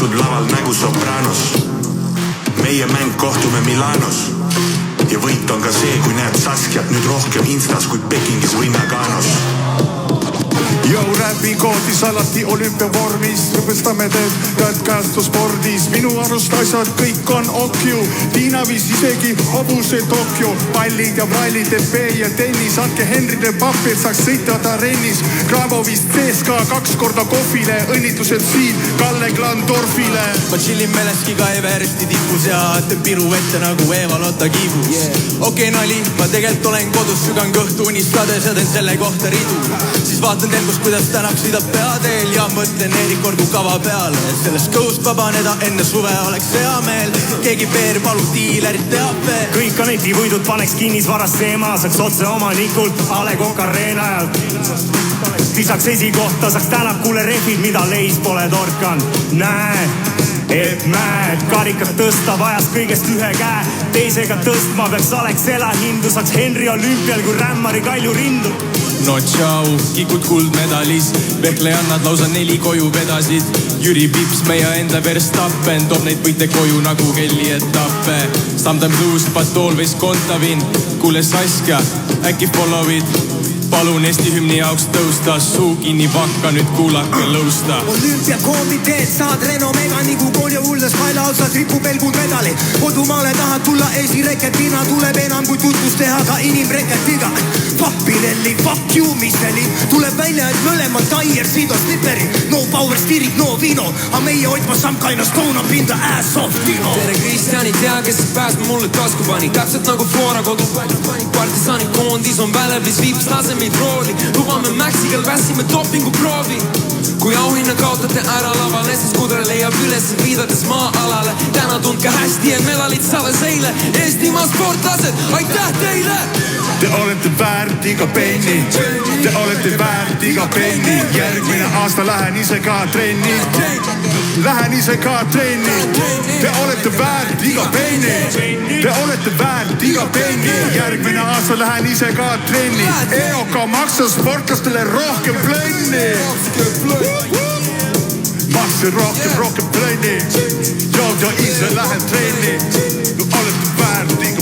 kordub laval nägu sopraanos. Meie mäng kohtume Milanos. Ja võit on ka see, kui näed Saskiat nüüd rohkem Instas kui Pekingis või Naganos. Jou räpi koodis alati olümpiavormis, lõpestame teed käestuspordis. Minu arust asjad kõik on okju, Tiinavis isegi hobuse Tokyo. Pallid ja prallid, FB ja tennis, andke Henride papir, saaks sõita ta rennis. Krabovist CSKA 2 korda kohvile, õnnitlused siin Kalle Glandorfile. Ma chillin Meleskiga Everesti tipus ja teen piruette nagu Eva Lotta kiibus. Okei nali, ma tegelikult olen kodus, sügan kõhtu unistades ja teen selle kohta ridu. Siis vaatan telgus, kuidas tänak sõidab peateel ja mõtlen Erik Orgu kava peale. Sellest kõust vabaneda enne suve oleks hea meel. Keegi peer palub diilerit teab veel. Kõik kanetivõidud paneks kinnisvaras seema, saaks otse omanikult A Le Coq Arena ja lisaks esikohta saaks tänakule rehvid, mida leis pole torkan. Näe, et mäed karikat tõsta vajas kõigest ühe käe. Teisega tõstma peaks Alexela hindu, saaks Henri olümpial kui rämmari Kalju rindu. No tšau, kikud kuldmedalis, vehklejannad lausa 4 koju vedasid. Jüri Pips, meie enda Verstappen, toob neid võite koju nagu Kelly etappe. Sometimes lose, but always kontavin, kuule Saskia, äkki follow'id. Palun Eesti hümni jaoks tõusta, suu kinni vakka, nüüd kuulake lõusta. Olümpiakomiteed, saad renomega nagu Kolja Ulles, Kaila otsad ripub elgud medali. Kodumaale tahad tulla esireketina, tuleb enam kui tutvus teha ka inimreketiga. Fuck Pirelli, fuck you Micheli, tuleb välja, et mõlemad Taier, Sido, Slipperi. No power, stirik, no vino, a meie oitma samkainas toona pinda ass off Dino. Tere Kristjani, tea kes pääsme mulle tasku pani, täpselt nagu Flora kodu. Partisani koondis on välevis, viibs tasemid rooli. Lubame Maxigal, vässime dopingu proovi. Kui auhinna kaotate ära lavale, siis kudre leiab üles viidates maa-alale. Täna tundke hästi, et medalid saades eile. Eestimaa sportlased, aitäh teile! Te olete väärt iga penni, te olete väärt iga penni. Järgmine aasta lähen ise ka trenni, lähen ise ka trenni. Te olete väärt iga penni, te olete väärt iga penni. Järgmine aasta lähen ise ka trenni. EOK maksas sportlastele rohkem plönni. Maksin rohkem plönni. Ja ise lähen trenni. Te olete väärt iga